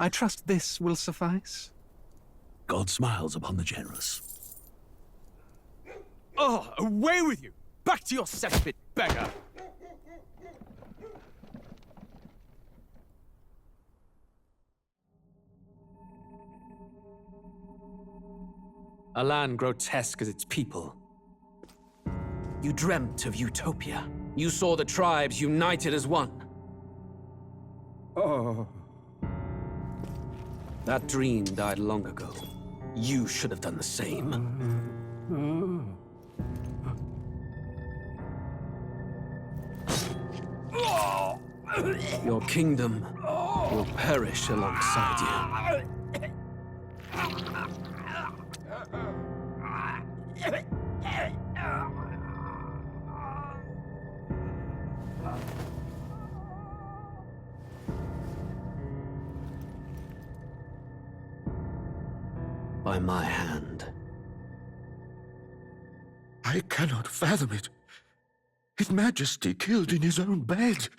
I trust this will suffice. God smiles upon the generous. Oh, away with you! Back to your cesspit, beggar! A land grotesque as its people. You dreamt of utopia. You saw the tribes united as one. Oh. That dream died long ago. You should have done the same. Your kingdom will perish alongside you. By my hand. I cannot fathom it. His Majesty killed in his own bed.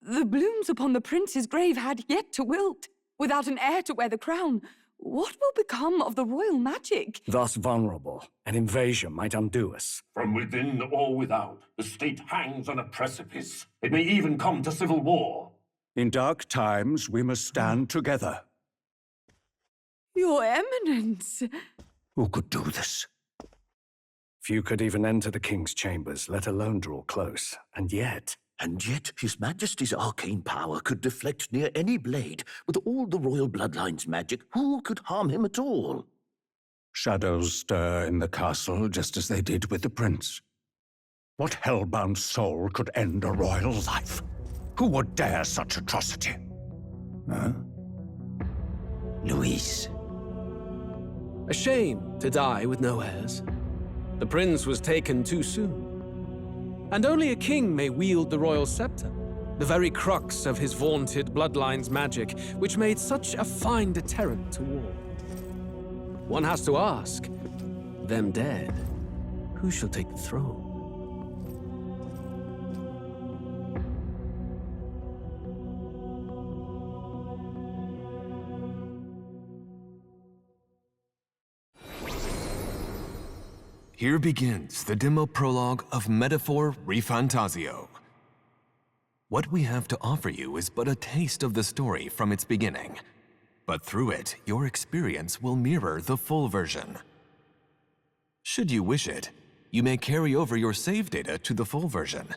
The blooms upon the prince's grave had yet to wilt. Without an heir to wear the crown, what will become of the royal magic? Thus vulnerable, an invasion might undo us. From within or without, the state hangs on a precipice. It may even come to civil war. In dark times, we must stand together. Your Eminence! Who could do this? Few could even enter the king's chambers, let alone draw close. And yet His Majesty's arcane power could deflect near any blade. With all the royal bloodline's magic, who could harm him at all? shadows stir in the castle just as they did with the prince. What hellbound soul could end a royal life? Who would dare such atrocity? Huh? Louise. A shame to die with no heirs. The prince was taken too soon. And only a king may wield the royal scepter, the very crux of his vaunted bloodline's magic, which made such a fine deterrent to war. One has to ask, them dead, who shall take the throne? Here begins the demo prologue of Metaphor ReFantazio. What we have to offer you is but a taste of the story from its beginning, but through it, your experience will mirror the full version. Should you wish it, you may carry over your save data to the full version.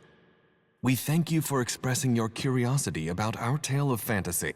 We thank you for expressing your curiosity about our tale of fantasy.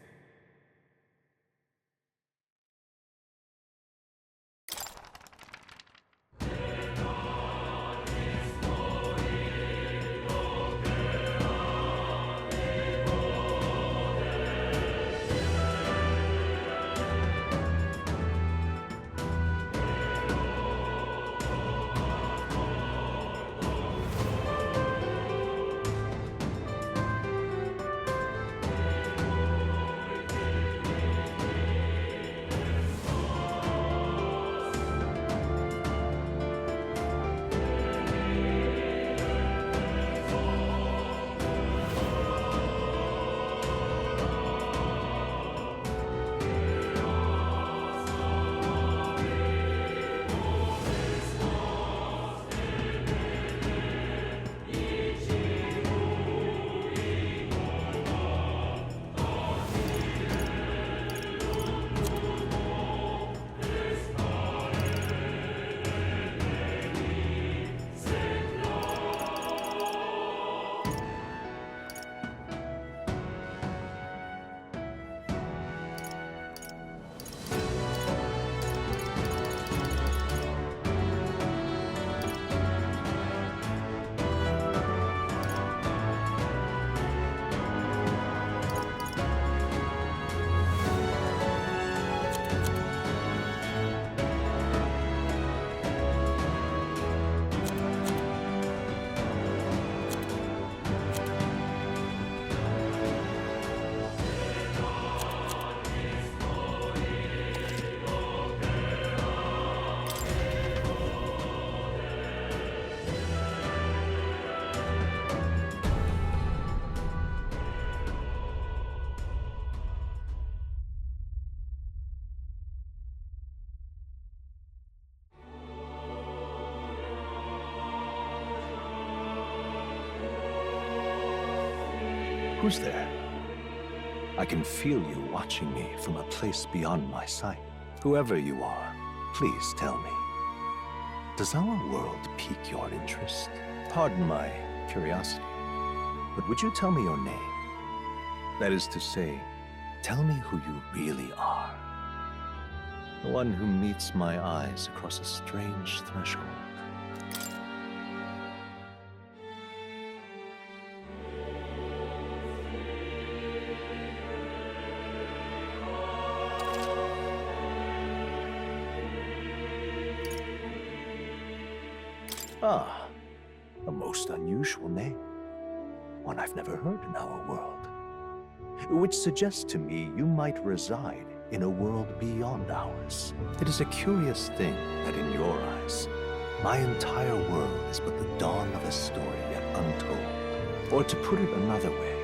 Who's there? I can feel you watching me from a place beyond my sight. Whoever you are, please tell me. Does our world pique your interest? Pardon my curiosity, but would you tell me your name? That is to say, tell me who you really are. The one who meets my eyes across a strange threshold. Ah, a most unusual name. One I've never heard in our world. Which suggests to me you might reside in a world beyond ours. It is a curious thing that in your eyes, my entire world is but the dawn of a story yet untold. Or to put it another way,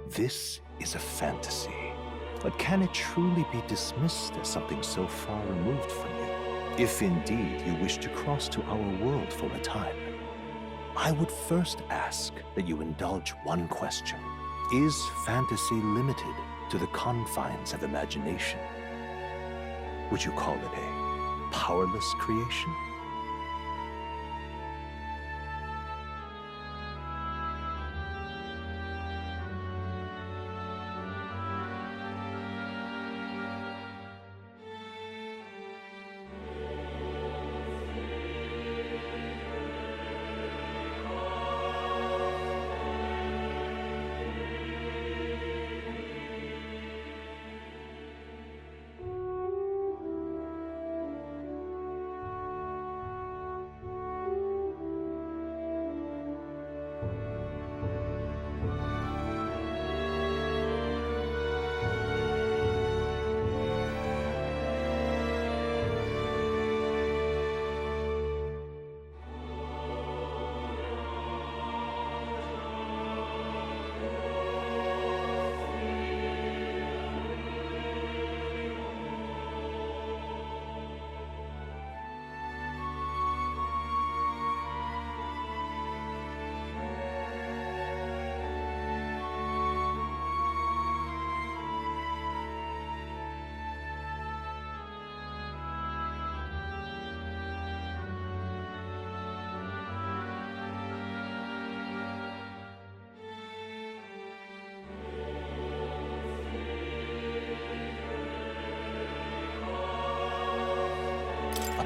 this is a fantasy. But can it truly be dismissed as something so far removed from you? If indeed you wish to cross to our world for a time, I would first ask that you indulge one question. Is fantasy limited to the confines of imagination? Would you call it a powerless creation?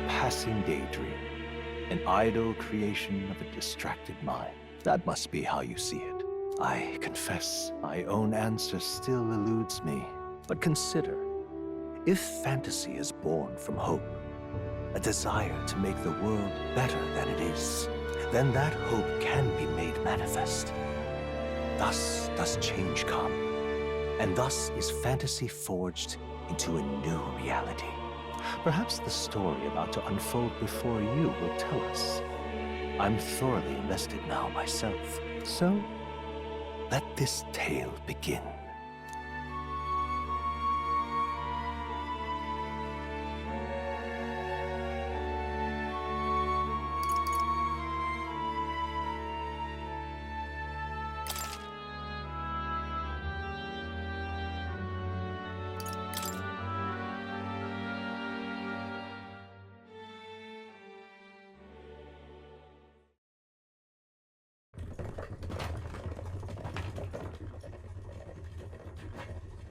Passing daydream, an idle creation of a distracted mind. That must be how you see it. I confess, my own answer still eludes me. But consider, if fantasy is born from hope, a desire to make the world better than it is, then that hope can be made manifest. Thus does change come, and thus is fantasy forged into a new reality. Perhaps the story about to unfold before you will tell us. I'm thoroughly invested now myself, so let this tale begin.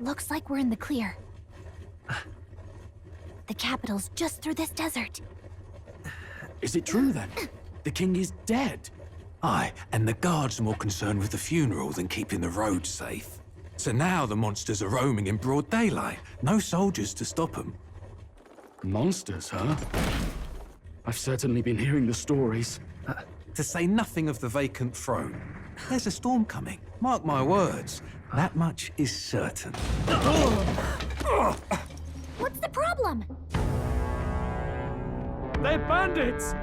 Looks like we're in the clear. The capital's just through this desert. Is it true, then? The king is dead? Aye, and the guards are more concerned with the funeral than keeping the roads safe. So now the monsters are roaming in broad daylight. No soldiers to stop them. Monsters, huh? I've certainly been hearing the stories. To say nothing of the vacant throne. There's a storm coming, mark my words. That much is certain. What's the problem? They're bandits!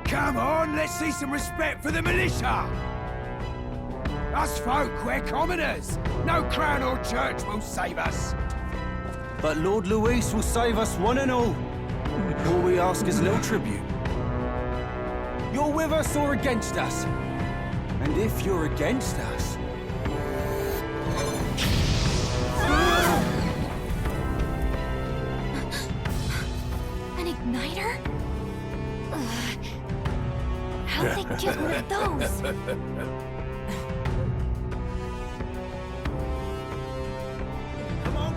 Come on, let's see some respect for the militia! Us folk, we're commoners. No crown or church will save us. But Lord Luis will save us one and all. All we ask is little tribute. You're with us or against us? And if you're against us... An igniter? How'd they get one of those?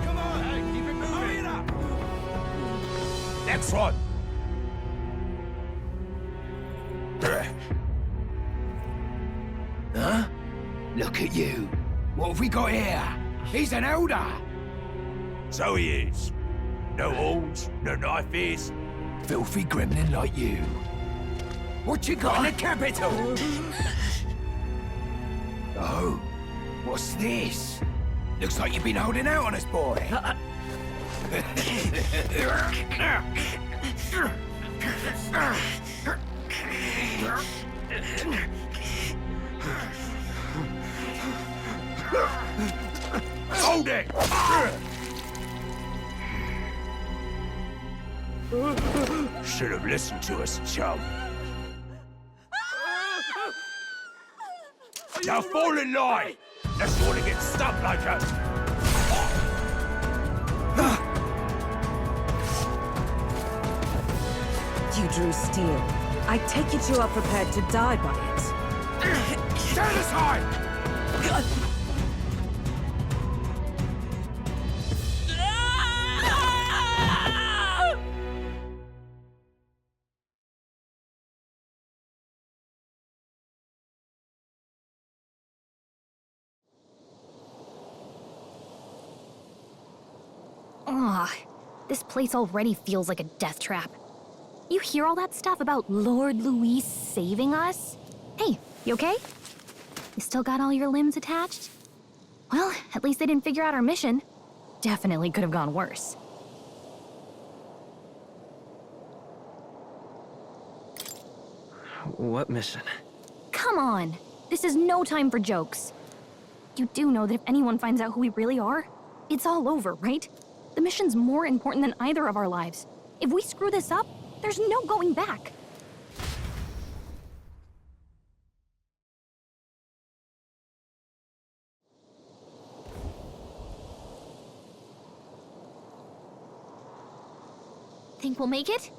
Come on! Hey, keep it moving! Hurry it up! Next one! Huh? Look at you. What have we got here? He's an elder. So he is. No horns, no knife is. Filthy gremlin like you. What you got in the capital? Oh, what's this? Looks like you've been holding out on us, boy. Hold it! Should have listened to us, chum. Now fall in line! Unless you want to get stuck like us. You drew steel. I take it you are prepared to die by it. Stand aside! Ugh, this place already feels like a death trap. You hear all that stuff about Lord Louis saving us? Hey, you okay? You still got all your limbs attached? Well, at least they didn't figure out our mission. Definitely could have gone worse. What mission? Come on! This is no time for jokes. You do know that if anyone finds out who we really are, it's all over, right? The mission's more important than either of our lives. If we screw this up, there's no going back. Think we'll make it?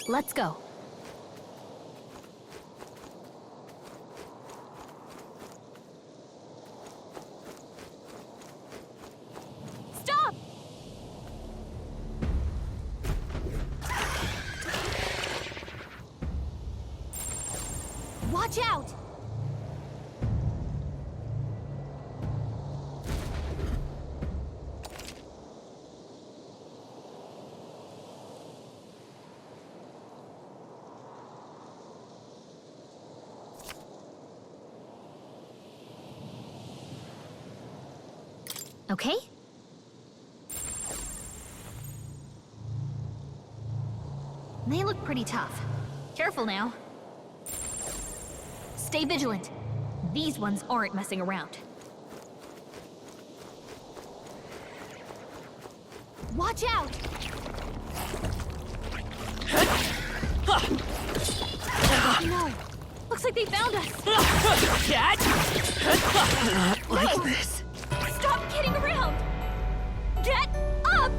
Let's go. Stop! Watch out! Okay? They look pretty tough. Careful now. Stay vigilant. These ones aren't messing around. Watch out! No! Looks like they found us! Not like this. Stop kidding around! Get up!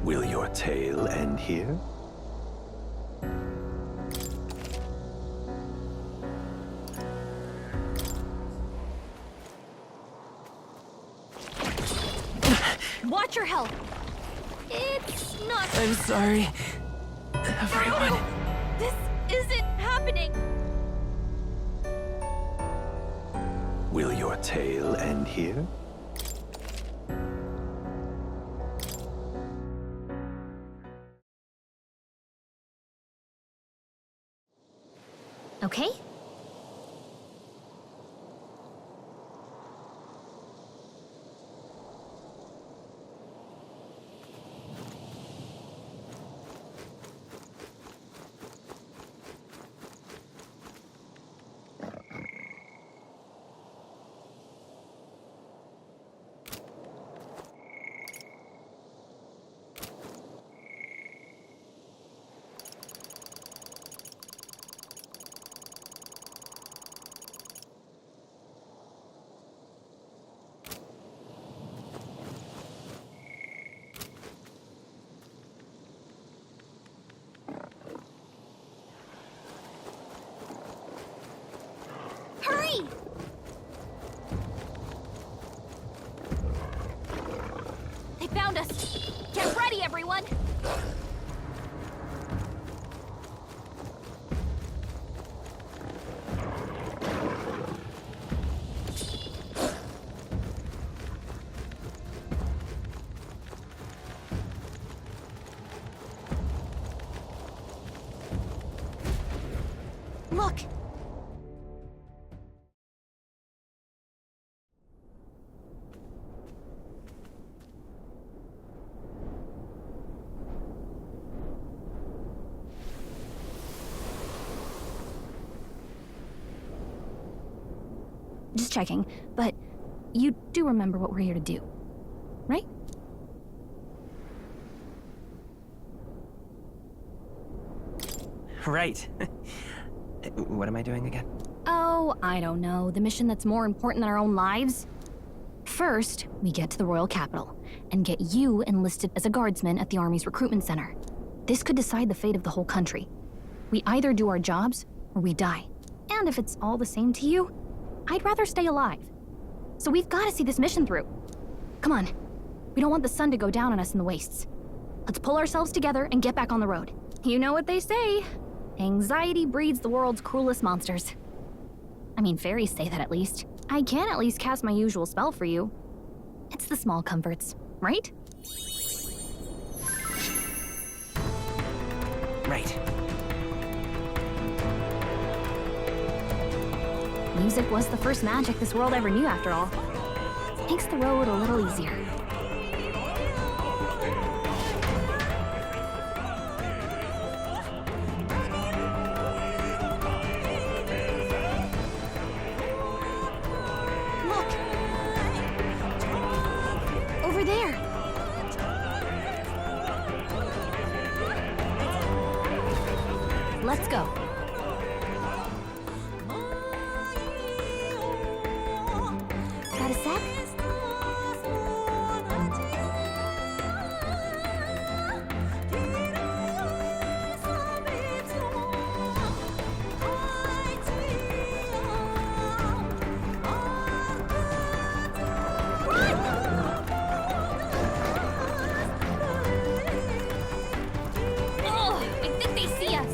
Will your tale end here? Watch your health! It's not... I'm sorry, everyone. No! This isn't happening! Will your tale end here? Okay? look! Just checking, but you do remember what we're here to do, right? Right. What am I doing again? Oh, I don't know. The mission that's more important than our own lives? First, we get to the royal capital and get you enlisted as a guardsman at the army's recruitment center. This could decide the fate of the whole country. We either do our jobs or we die. And if it's all the same to you, I'd rather stay alive. So we've got to see this mission through. Come on. We don't want the sun to go down on us in the wastes. Let's pull ourselves together and get back on the road. You know what they say. Anxiety breeds the world's cruelest monsters. I mean, fairies say that at least. I can at least cast my usual spell for you. It's the small comforts, right? Right. Music was the first magic this world ever knew, after all. Makes the road a little easier. Look! Over there! Let's go. Got a sec? Oh, I think they see us.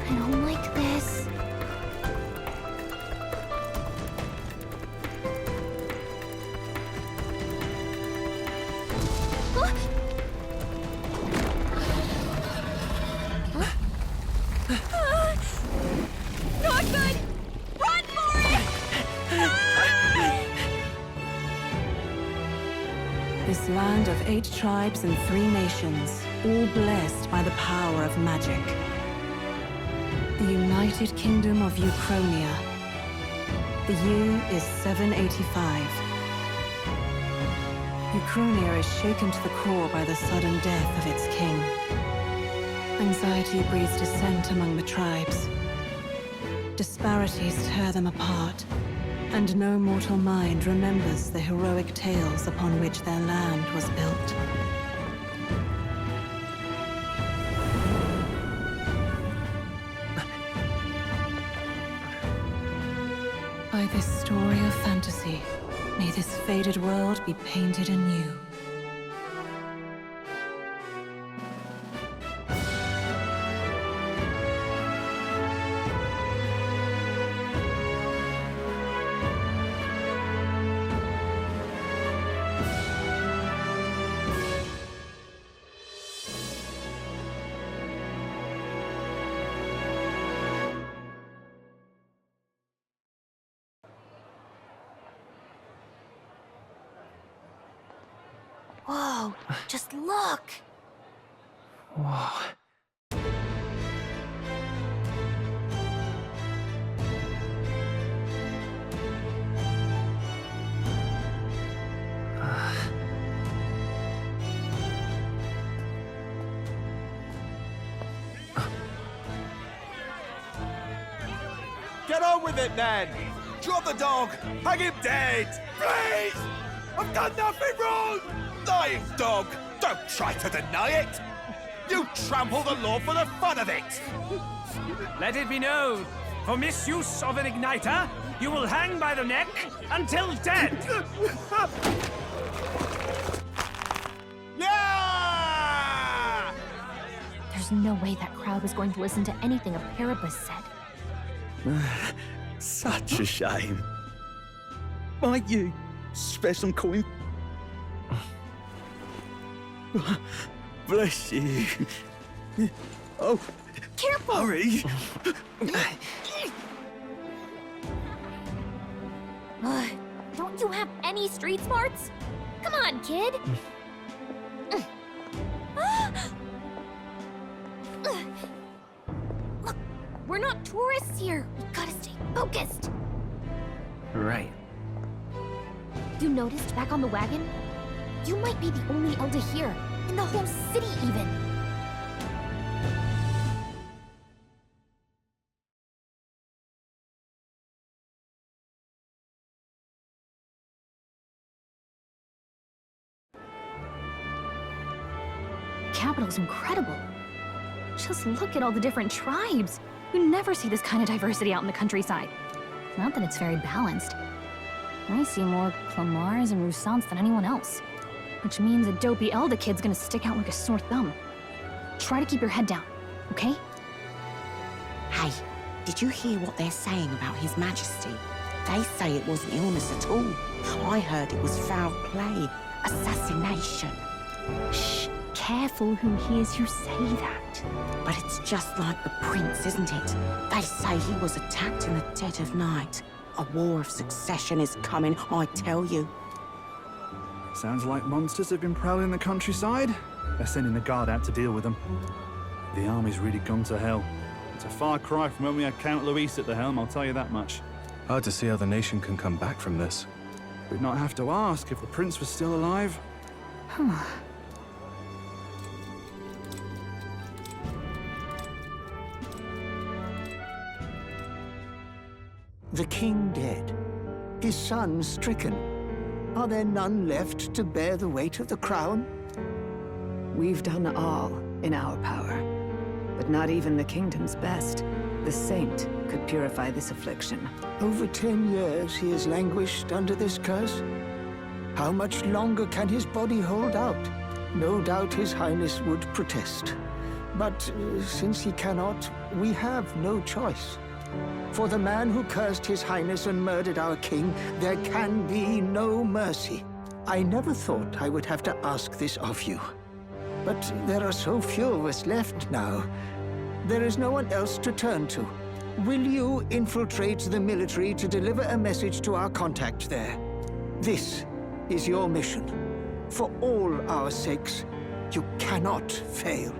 I don't like this. Not good! Run for it! This land of 8 tribes and 3 nations, all blessed by the power of magic. The United Kingdom of Uchronia. The year is 785. Uchronia is shaken to the core by the sudden death of its king. Anxiety breeds dissent among the tribes. Disparities tear them apart, and no mortal mind remembers the heroic tales upon which their land was built. By this story of fantasy, may this faded world be painted anew. Whoa, just look! Whoa. Get on with it, then! Drop the dog! Hang him dead! Please! I've done nothing wrong! Lying dog! Don't try to deny it! You trample the law for the fun of it! Let it be known, for misuse of an igniter, you will hang by the neck until dead! Yeah! There's no way that crowd was going to listen to anything a Paribus said. Such a shame. Might you spare some coin? Bless you. Oh, careful! Hurry! Don't you have any street smarts? Come on, kid! Look, we're not tourists here. We gotta stay focused. Right. You noticed back on the wagon? You might be the only elder here, in the whole city even. Capital's incredible. Just look at all the different tribes. You never see this kind of diversity out in the countryside. Not that it's very balanced. I see more Clamars and Roussants than anyone else. Which means a dopey Elda kid's gonna stick out like a sore thumb. Try to keep your head down, okay? Hey, did you hear what they're saying about His Majesty? They say it wasn't illness at all. I heard it was foul play, assassination. Shh, careful who hears you say that. But it's just like the prince, isn't it? They say he was attacked in the dead of night. A war of succession is coming, I tell you. Sounds like monsters have been prowling the countryside. They're sending the guard out to deal with them. The army's really gone to hell. It's a far cry from when we had Count Luis at the helm, I'll tell you that much. Hard to see how the nation can come back from this. We'd not have to ask if the prince was still alive. The king dead, his son stricken. Are there none left to bear the weight of the crown? We've done all in our power, but not even the kingdom's best. The saint could purify this affliction. Over 10 years he has languished under this curse. How much longer can his body hold out? No doubt his highness would protest. But since he cannot, we have no choice. For the man who cursed his highness and murdered our king, there can be no mercy. I never thought I would have to ask this of you. But there are so few of us left now. There is no one else to turn to. Will you infiltrate the military to deliver a message to our contact there? This is your mission. For all our sakes, you cannot fail.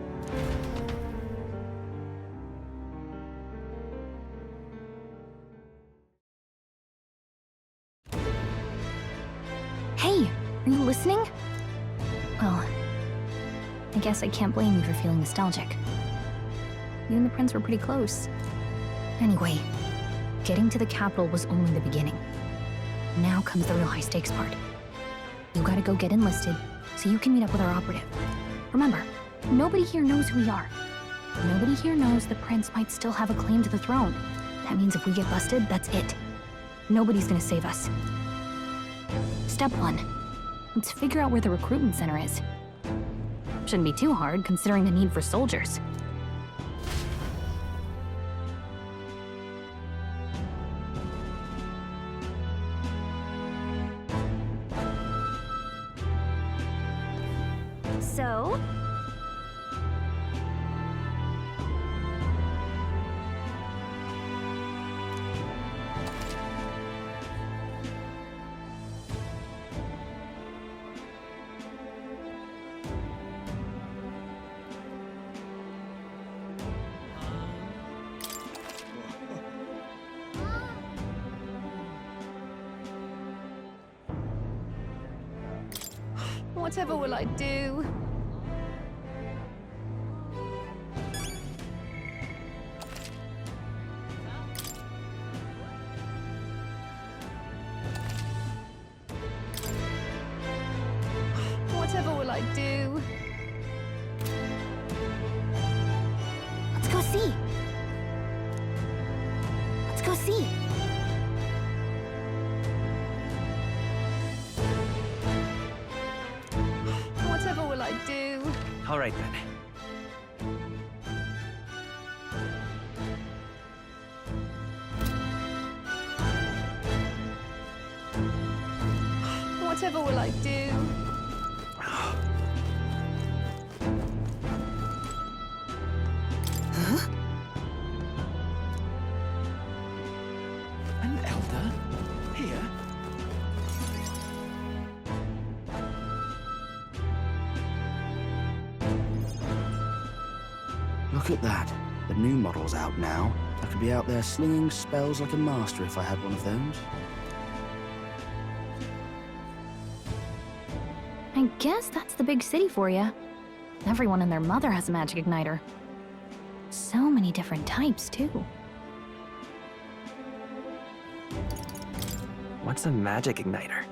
Hey, are you listening? Well, I guess I can't blame you for feeling nostalgic. You and the prince were pretty close. Anyway, getting to the capital was only the beginning. Now comes the real high-stakes part. You gotta go get enlisted, so you can meet up with our operative. Remember, nobody here knows who we are. Nobody here knows the prince might still have a claim to the throne. That means if we get busted, that's it. Nobody's gonna save us. Step 1. Let's figure out where the recruitment center is. Shouldn't be too hard, considering the need for soldiers. So? Whatever will I do? Whatever will I do? Let's go see. Let's go see. Whatever will I do? All right, then. Whatever will I do? Look at that. The new model's out now. I could be out there slinging spells like a master if I had one of those. I guess that's the big city for you. Everyone and their mother has a magic igniter. So many different types, too. What's a magic igniter?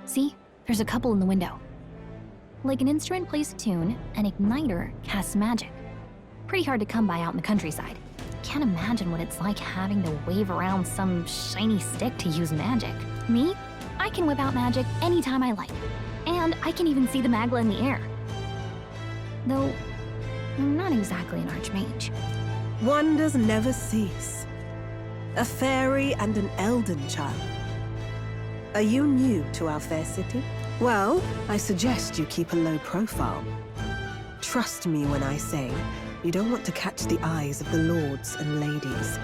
See? There's a couple in the window. Like an instrument plays a tune, an igniter casts magic. Pretty hard to come by out in the countryside. Can't imagine what it's like having to wave around some shiny stick to use magic. Me? I can whip out magic anytime I like. And I can even see the magla in the air. Though, I'm not exactly an archmage. Wonders never cease. A fairy and an elden child. Are you new to our fair city? Well, I suggest you keep a low profile. Trust me when I say you don't want to catch the eyes of the lords and ladies.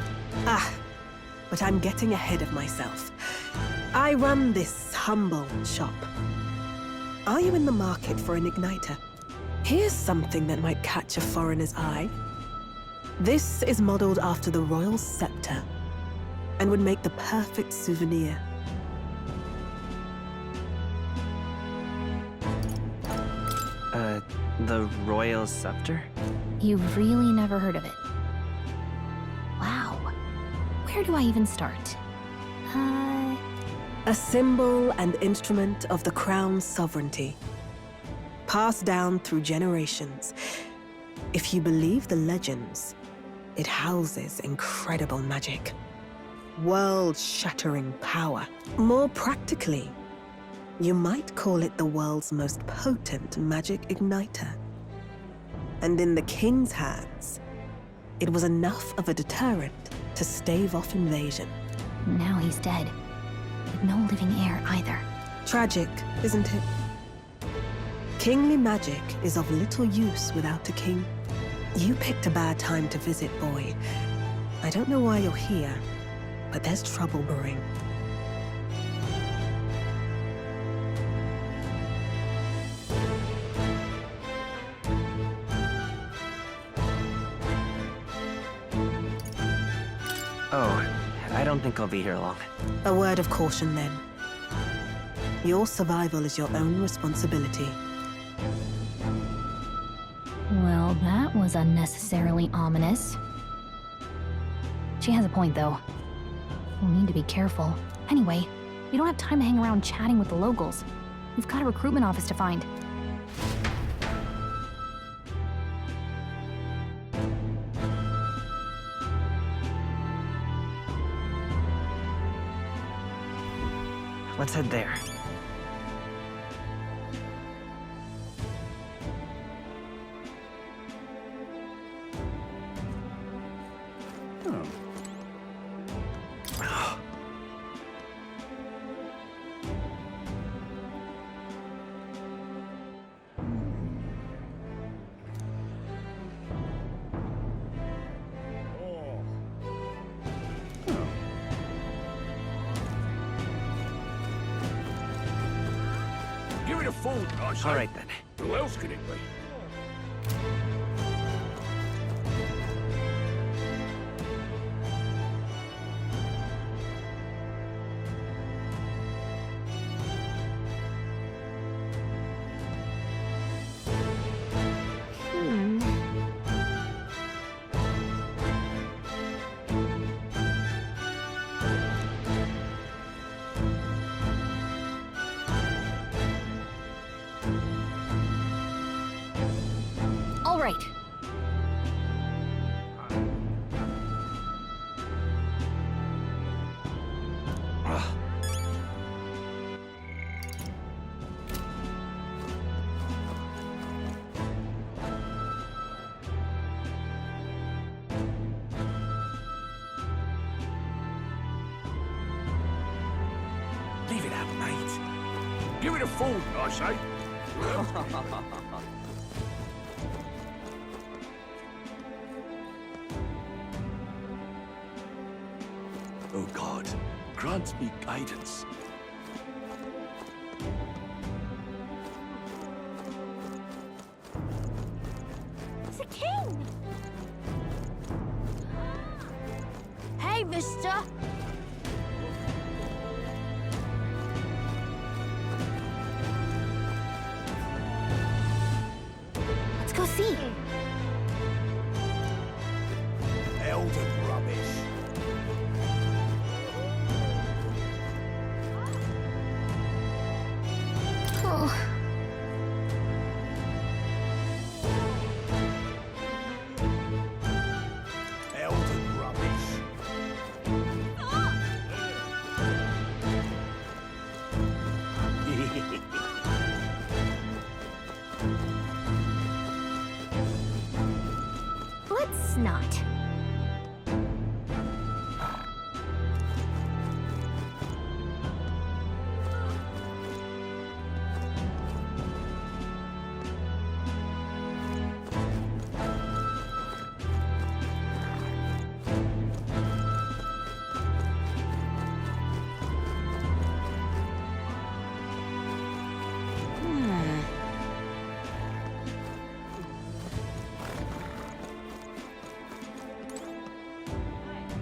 But I'm getting ahead of myself. I run this humble shop. Are you in the market for an igniter? Here's something that might catch a foreigner's eye. This is modeled after the royal scepter and would make the perfect souvenir. The royal scepter? You've really never heard of it. Wow. Where do I even start? A symbol and instrument of the crown's sovereignty. Passed down through generations. If you believe the legends, it houses incredible magic. World-shattering power. More practically, you might call it the world's most potent magic igniter. And in the king's hands, it was enough of a deterrent to stave off invasion. Now he's dead. With no living heir either. Tragic, isn't it? Kingly magic is of little use without a king. You picked a bad time to visit, boy. I don't know why you're here, but there's trouble brewing. Oh, I don't think I'll be here long. A word of caution, then. Your survival is your own responsibility. Well, that was unnecessarily ominous. She has a point, though. We'll need to be careful. Anyway, we don't have time to hang around chatting with the locals. We've got a recruitment office to find. Let's head there. Give it a fold, I say. All right, then. Who else could it be? All right. Leave it out, mate. Give it a fold, I say. Oh God, grant me guidance. It's a king! mister. Let's go see. Elden rubbish. Oh. Elden rubbish. Let's not.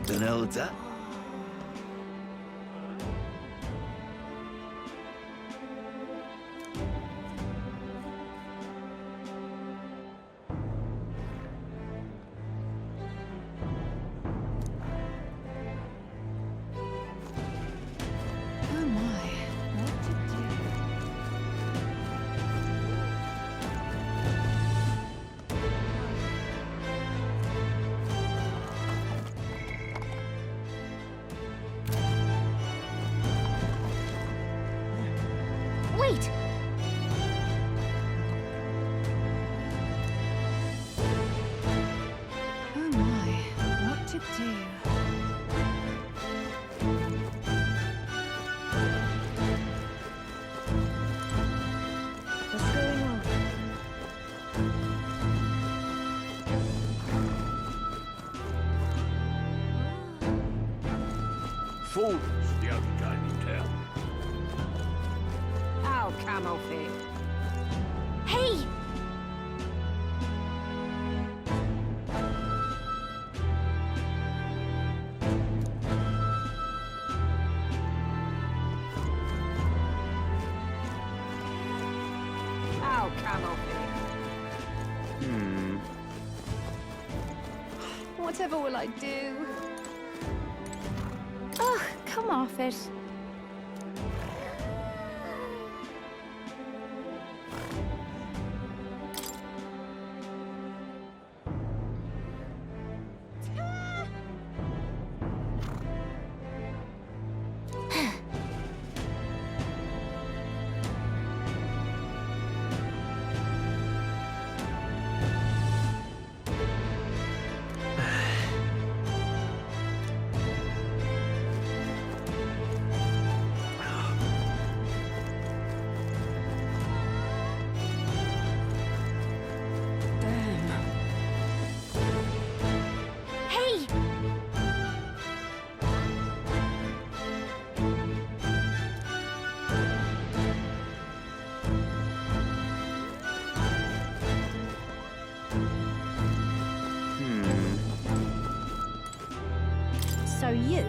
An elder? Oh my, what to do? Wait! Oh my, what to do? What's going on? Fool's the only game in town. Oh, come off it. Hey! Oh, come off it. Whatever will I do? Ugh, come off it. Hey! So you?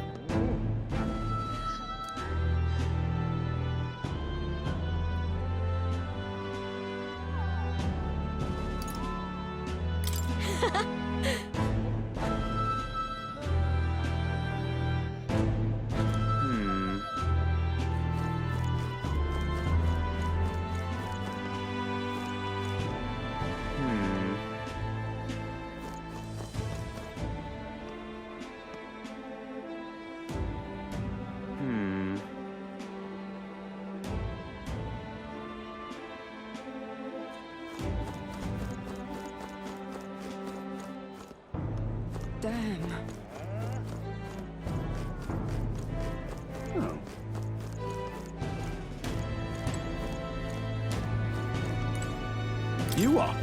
Damn. Oh. You are.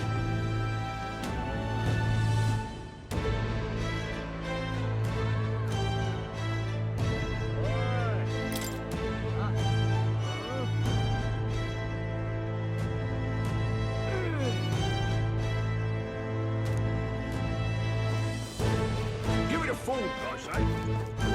Give it a fold, I say.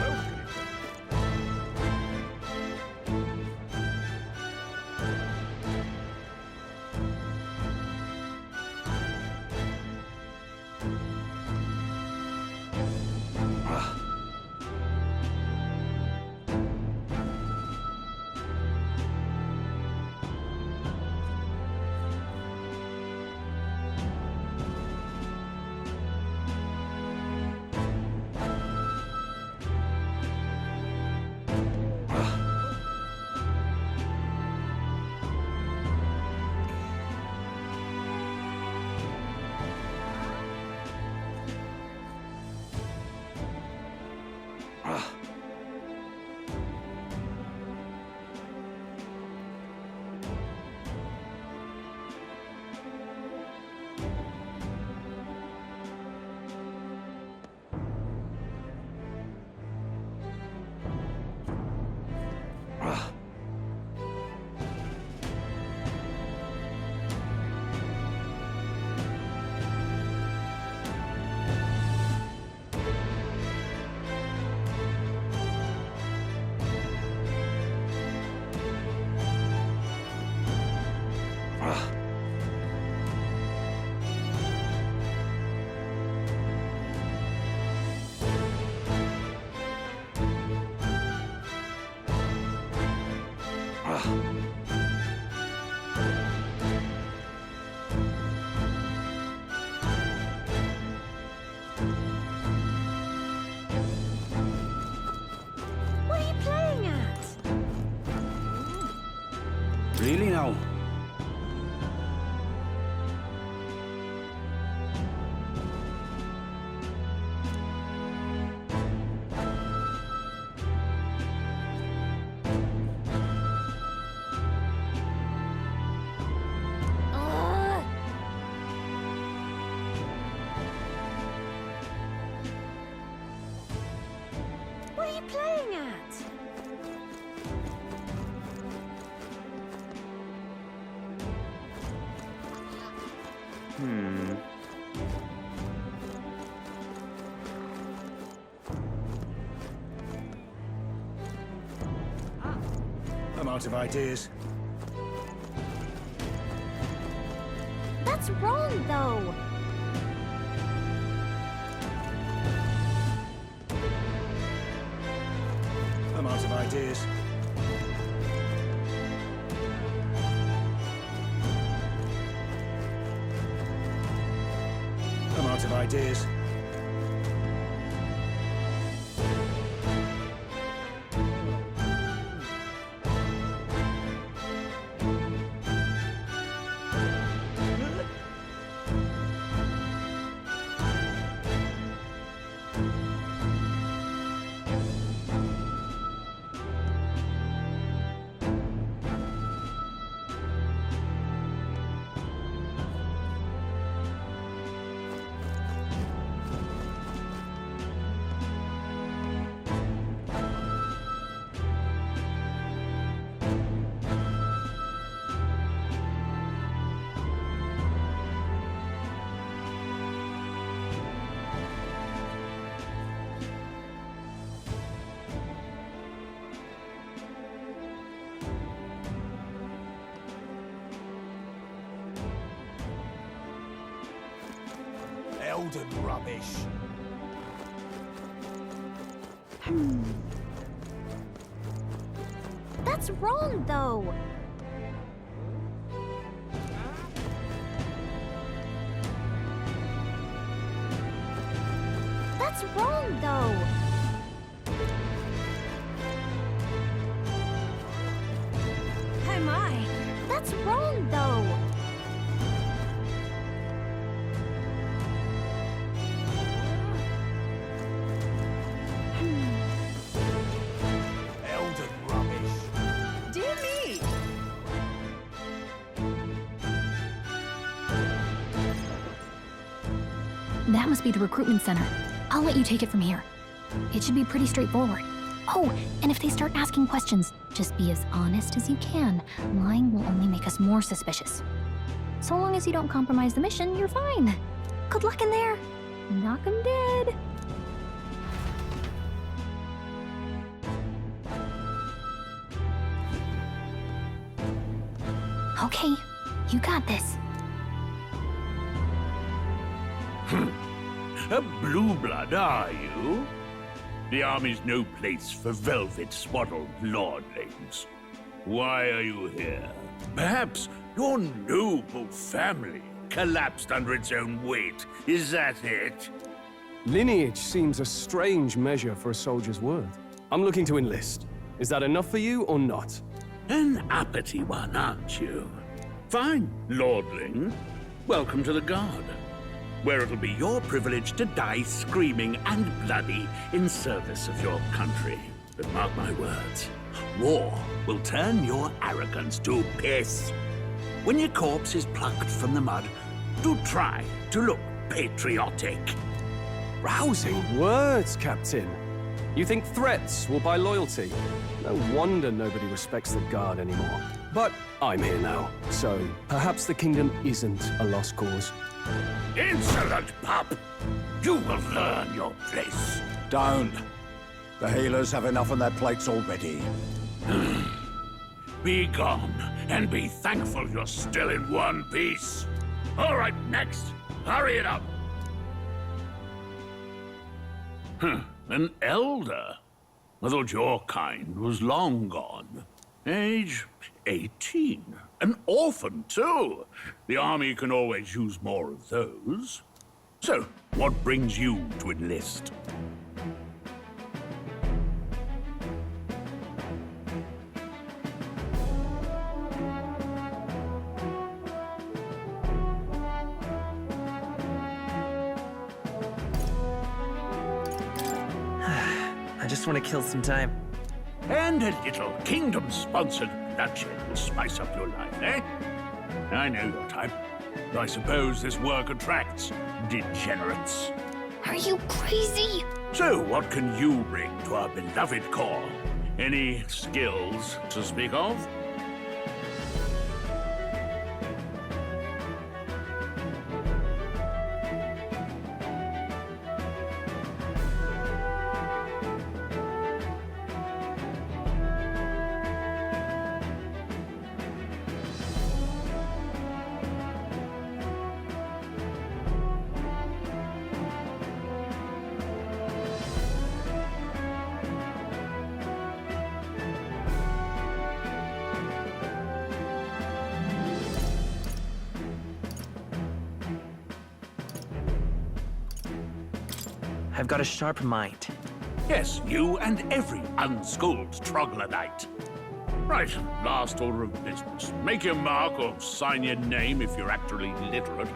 playing at? I'm out of ideas. That's wrong, though. I'm out of ideas. I'm out of ideas. Elden rubbish. That's wrong, though. That's wrong, though. Oh my. That's wrong, though. Elden rubbish. Dear me. That must be the recruitment center. I'll let you take it from here. It should be pretty straightforward. Oh, and if they start asking questions, just be as honest as you can. Lying will only make us more suspicious. So long as you don't compromise the mission, you're fine. Good luck in there. Knock 'em dead. Okay, you got this. A blue blood, are you? The army's no place for velvet-swaddled lordlings. Why are you here? Perhaps your noble family collapsed under its own weight. Is that it? Lineage seems a strange measure for a soldier's worth. I'm looking to enlist. Is that enough for you or not? An uppity one, aren't you? Fine, lordling. Welcome to the Guard, where it'll be your privilege to die screaming and bloody in service of your country. But mark my words, war will turn your arrogance to piss. When your corpse is plucked from the mud, do try to look patriotic. Rousing words, Captain. You think threats will buy loyalty? No wonder nobody respects the Guard anymore. But I'm here now, so perhaps the kingdom isn't a lost cause. Insolent pup! You will learn your place. Don't. The healers have enough on their plates already. Be gone, and be thankful you're still in one piece. All right, next. Hurry it up. An elder? I thought your kind was long gone. Age 18. An orphan, too. The army can always use more of those. So, what brings you to enlist? I just want to kill some time. And a little kingdom-sponsored bloodshed will spice up your life, eh? I know your type. I suppose this work attracts degenerates. Are you crazy? So, what can you bring to our beloved core? Any skills to speak of? I've got a sharp mind. Yes, you and every unschooled troglodyte. Right, last order of business. Make your mark or sign your name if you're actually literate.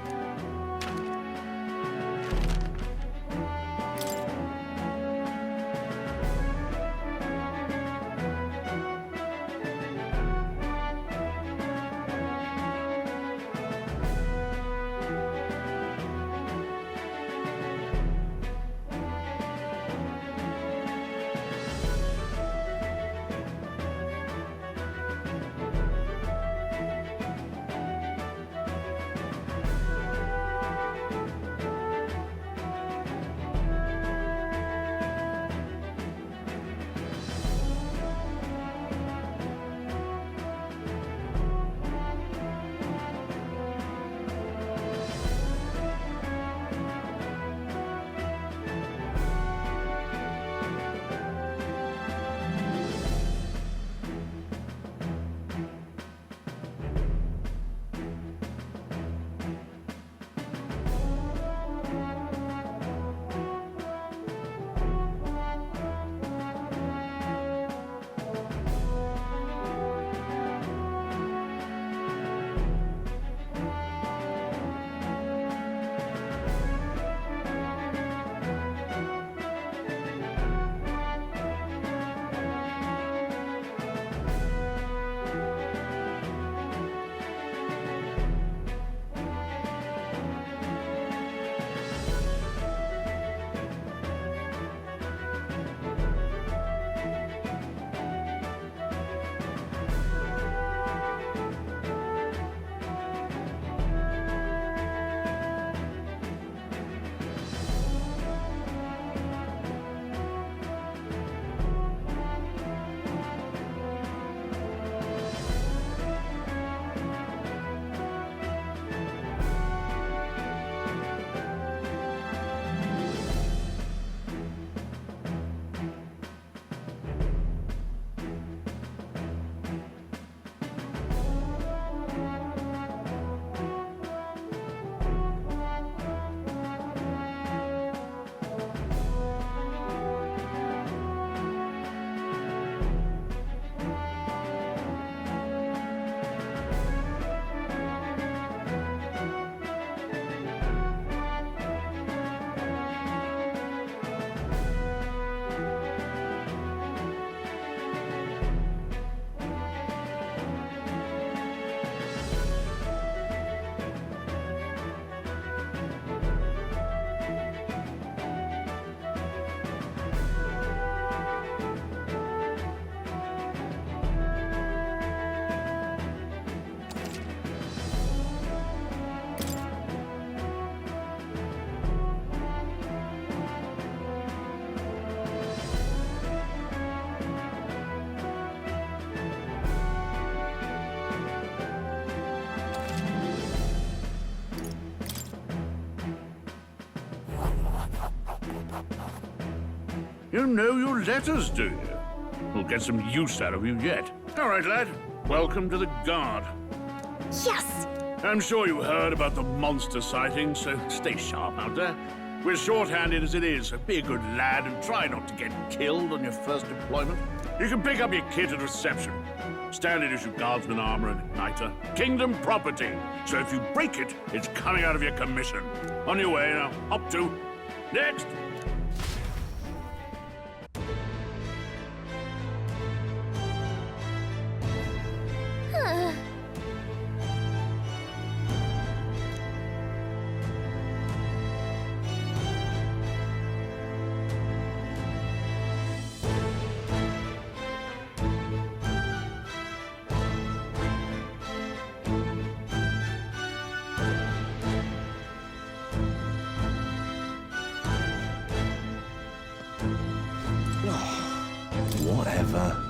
You know your letters, do you? We'll get some use out of you yet. All right, lad. Welcome to the Guard. Yes! I'm sure you heard about the monster sighting, so stay sharp out there. We're short-handed as it is, so be a good lad and try not to get killed on your first deployment. You can pick up your kit at reception. Standard issue guardsman armor and igniter. Kingdom property. So if you break it, it's coming out of your commission. On your way now. Up to. Next! of